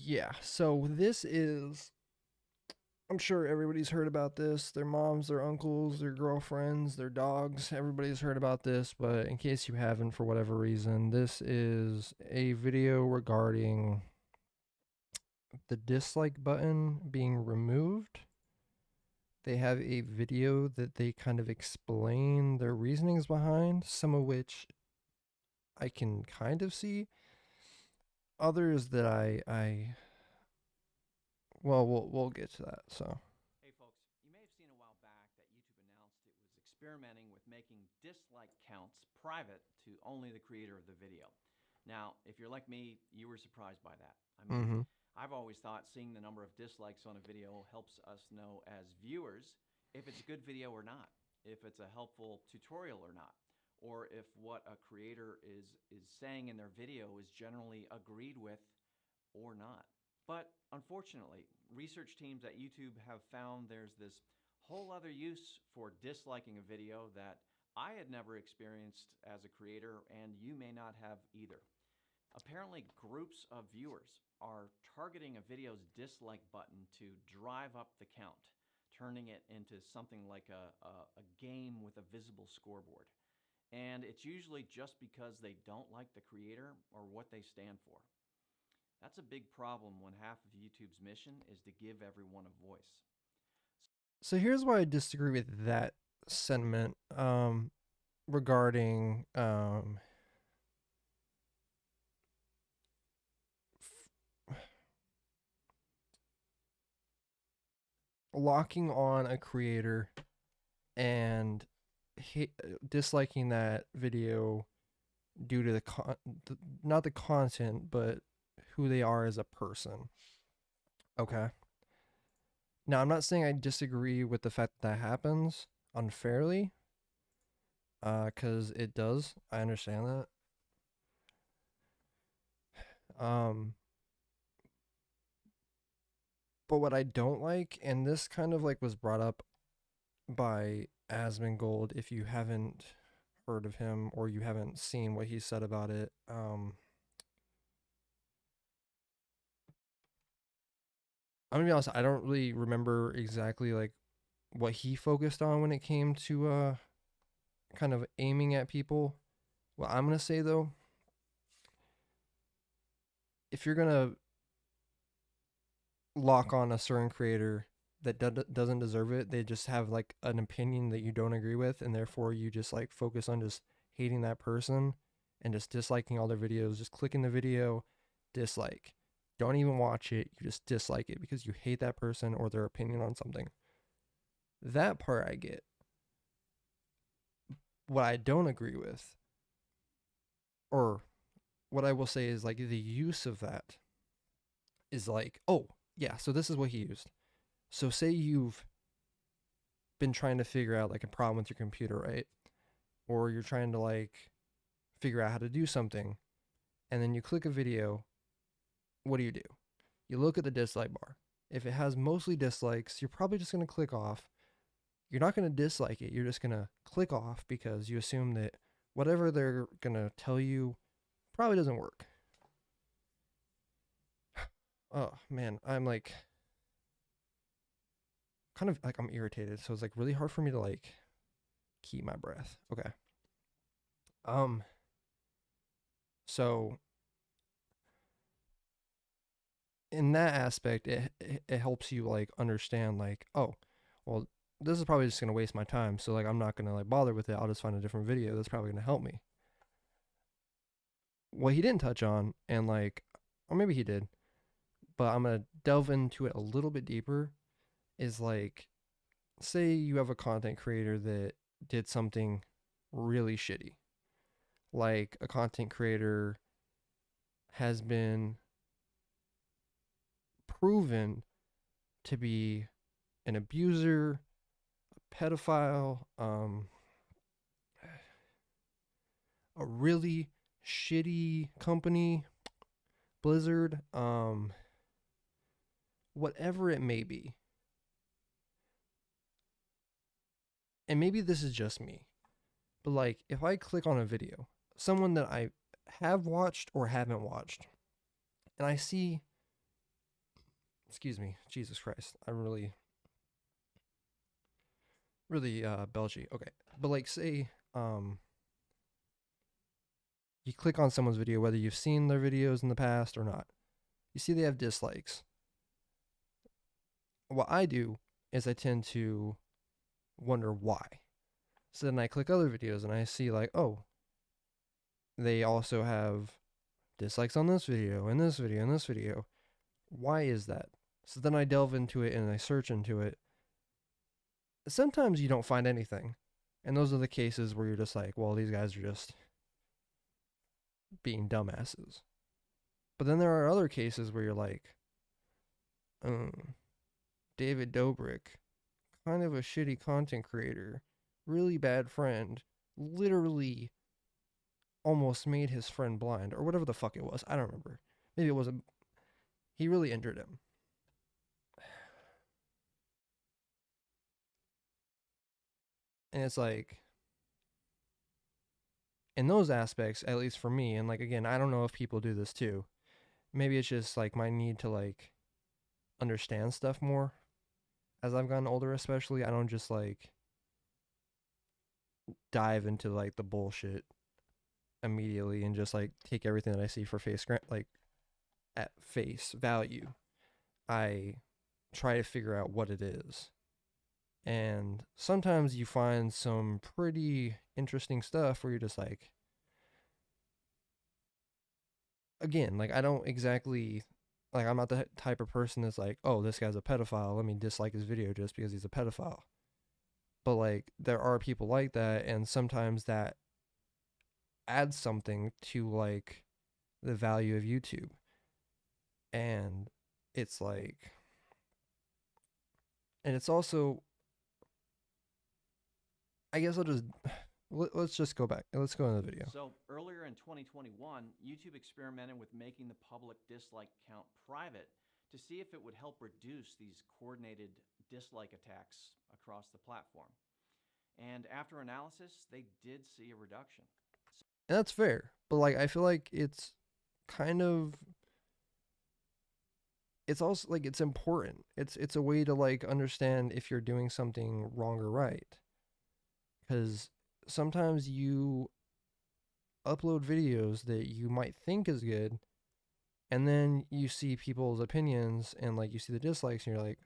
Yeah, so this is, I'm sure everybody's heard about this. Their moms, their uncles, their girlfriends, their dogs. Everybody's heard about this, but in case you haven't for whatever reason, this is a video regarding the dislike button being removed. They have a video that they kind of explain their reasonings behind, some of which I can kind of see. Others that well, we'll get to that. So, Hey folks, you may have seen a while back that YouTube announced it was experimenting with making dislike counts private to only the creator of the video. Now, if you're like me, you were surprised by that. I mean, mm-hmm. I've always thought seeing the number of dislikes on a video helps us know as viewers if it's a good video or not, if it's a helpful tutorial or not, or if what a creator is saying in their video is generally agreed with or not. But unfortunately, research teams at YouTube have found there's this whole other use for disliking a video that I had never experienced as a creator, and you may not have either. Apparently, groups of viewers are targeting a video's dislike button to drive up the count, turning it into something like a game with a visible scoreboard. And it's usually just because they don't like the creator or what they stand for. That's a big problem when half of YouTube's mission is to give everyone a voice. So here's why I disagree with that sentiment regarding locking on a creator and disliking that video due to not the content, but who they are as a person. Okay. Now, I'm not saying I disagree with the fact that happens unfairly, because it does. I understand that. Um, but what I don't like, and this kind of like was brought up by Asmongold, if you haven't heard of him or you haven't seen what he said about it, I'm gonna be honest, I don't really remember exactly like what he focused on when it came to kind of aiming at people. What I'm gonna say though, if you're gonna lock on a certain creator that doesn't deserve it, they just have like an opinion that you don't agree with, and therefore you just like focus on just hating that person and just disliking all their videos, just clicking the video, dislike. Don't even watch it, you just dislike it because you hate that person or their opinion on something. That part I get. What I don't agree with, or what I will say is like the use of that is like, oh, yeah, so this is what he used. So say you've been trying to figure out like a problem with your computer, right? Or you're trying to like figure out how to do something, and then you click a video. What do? You look at the dislike bar. If it has mostly dislikes, you're probably just going to click off. You're not going to dislike it. You're just going to click off because you assume that whatever they're going to tell you probably doesn't work. Oh, man, I'm like kind of like I'm irritated. So it's like really hard for me to like keep my breath. Okay. Um so in that aspect, it helps you like understand like, oh, well, this is probably just gonna waste my time. So like I'm not gonna like bother with it. I'll just find a different video that's probably gonna help me. What he didn't touch on, and like, or maybe he did, but I'm gonna delve into it a little bit deeper. Is like, say you have a content creator that did something really shitty. Like a content creator has been proven to be an abuser, a pedophile, a really shitty company, Blizzard, whatever it may be. And maybe this is just me, but like if I click on a video, someone that I have watched or haven't watched, and I see excuse me, Jesus Christ, I'm really belchy. Okay, but like say you click on someone's video, whether you've seen their videos in the past or not, you see they have dislikes. What I do is I tend to wonder why. So then I click other videos and I see like, oh, they also have dislikes on this video and this video and this video. Why is that? So then I delve into it and I search into it. Sometimes you don't find anything. And those are the cases where you're just like, well, these guys are just being dumbasses. But then there are other cases where you're like, David Dobrik, kind of a shitty content creator, really bad friend, literally almost made his friend blind, or whatever the fuck it was. I don't remember. Maybe it wasn't. He really injured him. And it's like, in those aspects, at least for me, and like, again, I don't know if people do this too. Maybe it's just like my need to like understand stuff more as I've gotten older, especially. I don't just like dive into like the bullshit immediately and just like take everything that I see for like at face value. I try to figure out what it is. And sometimes you find some pretty interesting stuff where you're just like, again, like I don't exactly, like I'm not the type of person that's like, oh, this guy's a pedophile, let me dislike his video just because he's a pedophile. But like there are people like that, and sometimes that adds something to like the value of YouTube. And it's like, and it's also, I guess I'll just let's just go back. Let's go into the video. So earlier in 2021, YouTube experimented with making the public dislike count private to see if it would help reduce these coordinated dislike attacks across the platform. And after analysis, they did see a reduction. And that's fair, but like I feel like it's kind of, it's also like it's important. It's a way to like understand if you're doing something wrong or right. Cuz sometimes you upload videos that you might think is good, and then you see people's opinions and like you see the dislikes and you're like,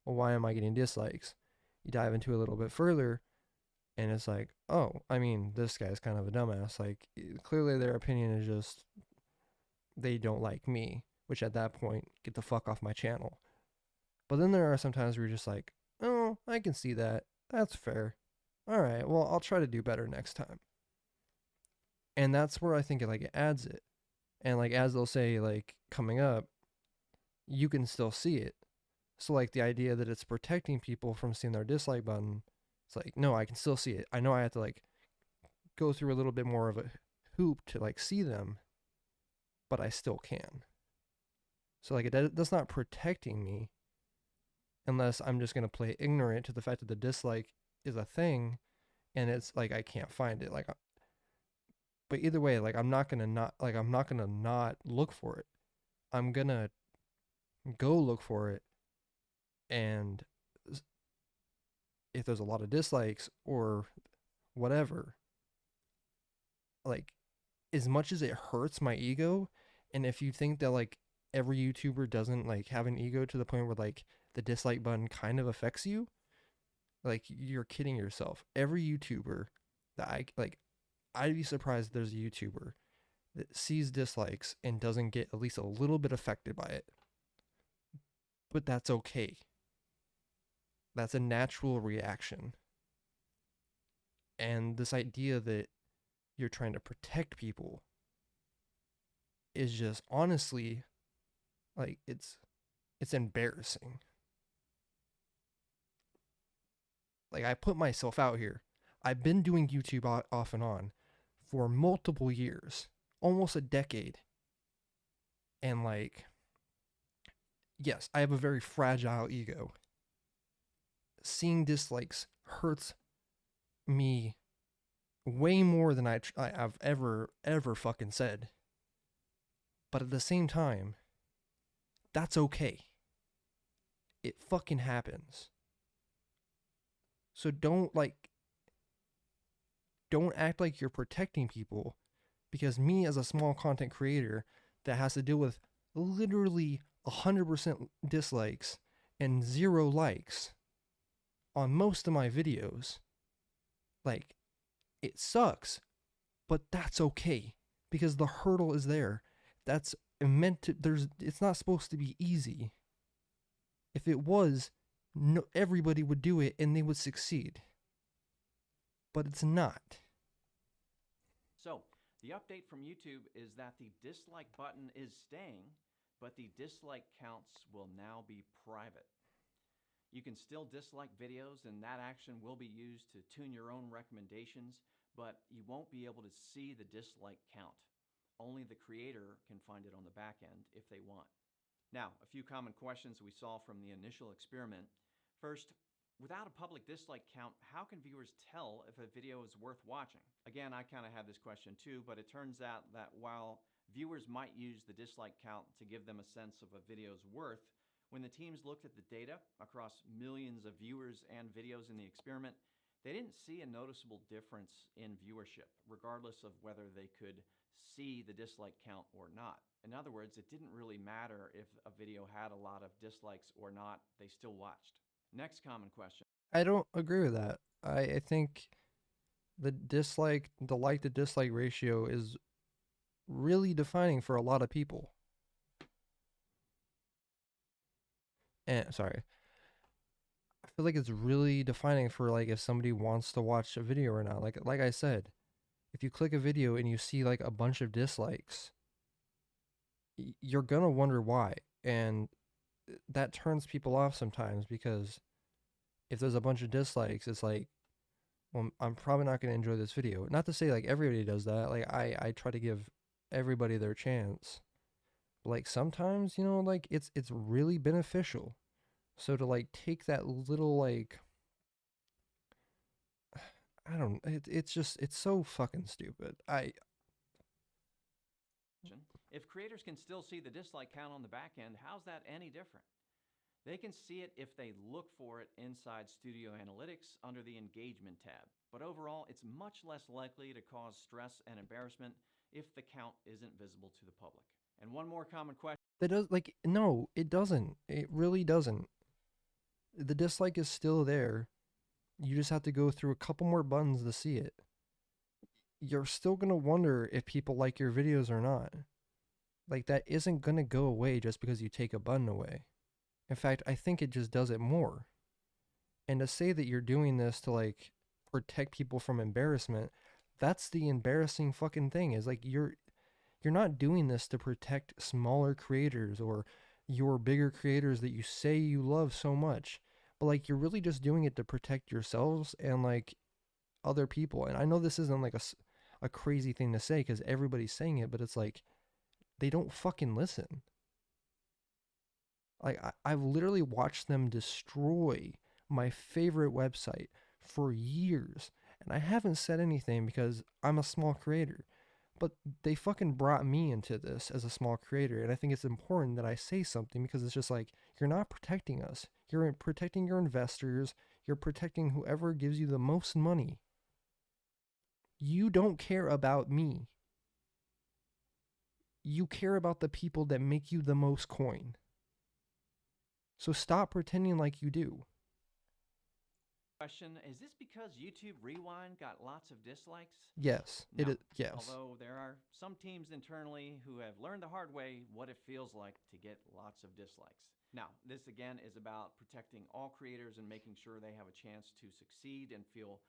well, why am I getting dislikes? You dive into it a little bit further and it's like, oh, I mean, this guy's kind of a dumbass. Like clearly their opinion is just they don't like me, which at that point, get the fuck off my channel. But then there are some times where you're just like, oh, I can see that. That's fair. All right, well, I'll try to do better next time. And that's where I think it adds it. And like as they'll say like coming up, you can still see it. So like the idea that it's protecting people from seeing their dislike button, it's like, no, I can still see it. I know I have to like go through a little bit more of a hoop to like see them, but I still can. So like that's not protecting me unless I'm just going to play ignorant to the fact that the dislike is a thing and it's like I can't find it. Like but either way, like I'm not going to not look for it. I'm going to go look for it, and if there's a lot of dislikes or whatever, like as much as it hurts my ego, and if you think that like every YouTuber doesn't like have an ego to the point where like the dislike button kind of affects you, like you're kidding yourself. Every YouTuber that I'd be surprised if there's a YouTuber that sees dislikes and doesn't get at least a little bit affected by it. But that's okay. That's a natural reaction. And this idea that you're trying to protect people is just honestly like it's embarrassing. Like I put myself out here. I've been doing YouTube off and on for multiple years, almost a decade. And like yes, I have a very fragile ego. Seeing dislikes hurts me way more than I've ever fucking said. But at the same time, that's okay. It fucking happens. So don't act like you're protecting people, because me as a small content creator that has to deal with literally 100% dislikes and 0 likes on most of my videos, like, it sucks, but that's okay because the hurdle is there. That's meant to, it's not supposed to be easy. If it was, no, everybody would do it and they would succeed. But it's not. So, the update from YouTube is that the dislike button is staying, but the dislike counts will now be private. You can still dislike videos, and that action will be used to tune your own recommendations, but you won't be able to see the dislike count. Only the creator can find it on the back end if they want. Now, a few common questions we saw from the initial experiment. First, without a public dislike count, how can viewers tell if a video is worth watching? Again, I kind of had this question too, but it turns out that while viewers might use the dislike count to give them a sense of a video's worth, when the teams looked at the data across millions of viewers and videos in the experiment, they didn't see a noticeable difference in viewership, regardless of whether they could see the dislike count or not. In other words, it didn't really matter if a video had a lot of dislikes or not, they still watched. Next common question. I don't agree with that. I think the like to dislike ratio is really defining for a lot of people. And sorry, I feel like it's really defining for like if somebody wants to watch a video or not. Like I said, if you click a video and you see like a bunch of dislikes, you're gonna wonder why, and that turns people off sometimes, because if there's a bunch of dislikes, it's like, well, I'm probably not gonna enjoy this video. Not to say like everybody does that. Like I try to give everybody their chance. But like sometimes, like it's really beneficial. So to like take that little like, I don't, it's just, it's so fucking stupid. If creators can still see the dislike count on the back end, how's that any different? They can see it if they look for it inside Studio Analytics under the Engagement tab. But overall, it's much less likely to cause stress and embarrassment if the count isn't visible to the public. And one more common question. That does, like, no, it doesn't. It really doesn't. The dislike is still there. You just have to go through a couple more buttons to see it. You're still gonna wonder if people like your videos or not. Like, that isn't gonna go away just because you take a button away. In fact, I think it just does it more. And to say that you're doing this to like protect people from embarrassment, that's the embarrassing fucking thing. Is like you're not doing this to protect smaller creators or your bigger creators that you say you love so much. But like you're really just doing it to protect yourselves and like other people. And I know this isn't like a crazy thing to say because everybody's saying it, but it's like they don't fucking listen. Like I've literally watched them destroy my favorite website for years, and I haven't said anything because I'm a small creator. But they fucking brought me into this as a small creator, and I think it's important that I say something because it's just like, you're not protecting us. You're protecting your investors. You're protecting whoever gives you the most money. You don't care about me. You care about the people that make you the most coin. So stop pretending like you do. Question, is this because YouTube Rewind got lots of dislikes? Yes, No. it is. Yes. Although there are some teams internally who have learned the hard way what it feels like to get lots of dislikes. Now, this again is about protecting all creators and making sure they have a chance to succeed and feel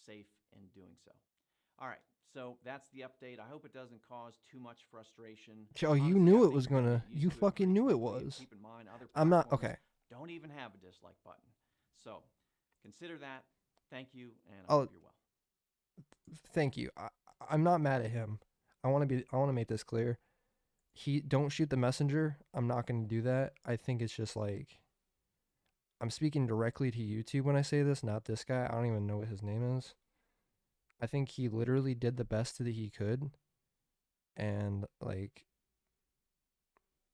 safe in doing so. All right, so that's the update. I hope it doesn't cause too much frustration. Oh, you Honestly, knew I it think was you're gonna gonna. get used You to it fucking pretty knew it quickly. was. Keep in mind, other I'm not platforms okay. don't even have a dislike button. So consider that. Thank you, and I Oh, hope you're well. thank you. I'm not mad at him. I want to make this clear. He don't shoot the messenger. I'm not going to do that. I think it's just like, I'm speaking directly to YouTube when I say this, not this guy. I don't even know what his name is. I think he literally did the best that he could. And like,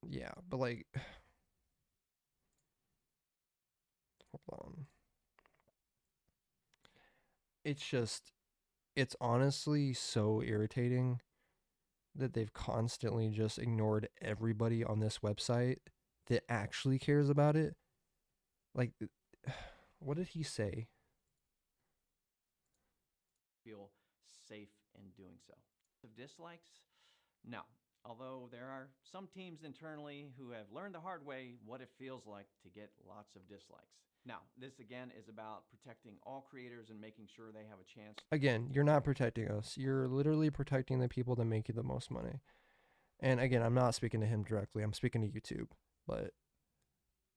yeah, but like, it's just, it's honestly so irritating that they've constantly just ignored everybody on this website that actually cares about it. Like, what did he say? Feel safe in doing so. Of dislikes? No. Although there are some teams internally who have learned the hard way what it feels like to get lots of dislikes. Now, this again is about protecting all creators and making sure they have a chance. Again, you're not protecting us. You're literally protecting the people that make you the most money. And again, I'm not speaking to him directly. I'm speaking to YouTube. But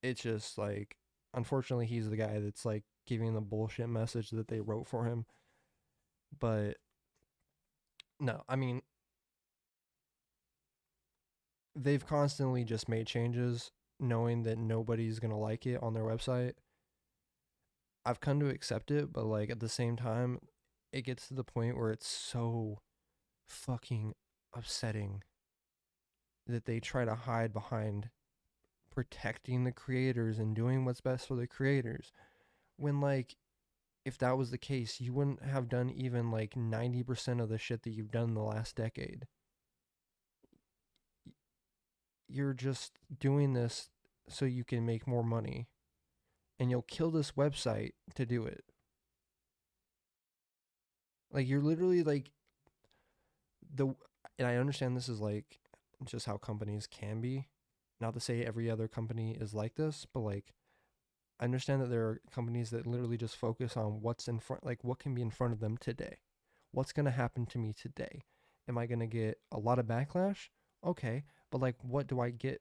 it's just like, unfortunately, he's the guy that's like giving the bullshit message that they wrote for him. But no, I mean, they've constantly just made changes knowing that nobody's going to like it on their website. I've come to accept it, but like at the same time, it gets to the point where it's so fucking upsetting that they try to hide behind protecting the creators and doing what's best for the creators when, like, if that was the case, you wouldn't have done even like 90% of the shit that you've done in the last decade. You're just doing this so you can make more money, and you'll kill this website to do it. Like, you're literally like the, and I understand this is like just how companies can be. Not to say every other company is like this, but like, I understand that there are companies that literally just focus on what's in front, like what can be in front of them today. What's going to happen to me today? Am I going to get a lot of backlash? Okay, but like, what do I get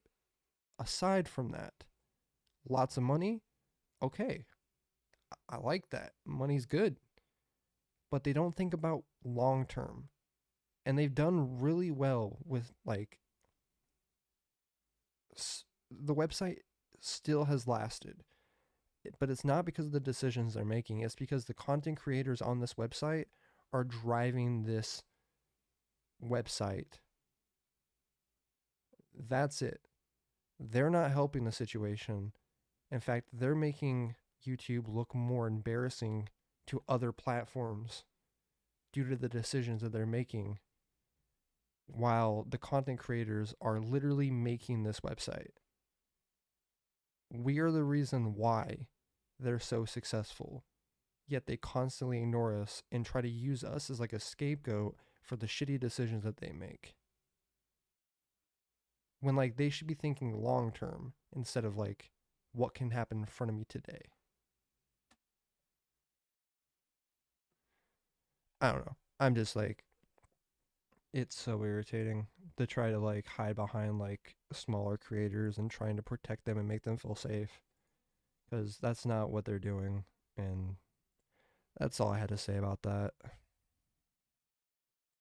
aside from that? Lots of money? Okay, I like that. Money's good. But they don't think about long term. And they've done really well with like, the website still has lasted. But it's not because of the decisions they're making. It's because the content creators on this website are driving this website. That's it. They're not helping the situation. In fact, they're making YouTube look more embarrassing to other platforms due to the decisions that they're making, while the content creators are literally making this website. We are the reason why they're so successful, yet they constantly ignore us and try to use us as like a scapegoat for the shitty decisions that they make. When like they should be thinking long term instead of like what can happen in front of me today. I don't know. I'm just like, it's so irritating to try to like hide behind like smaller creators and trying to protect them and make them feel safe, because that's not what they're doing. And that's all I had to say about that.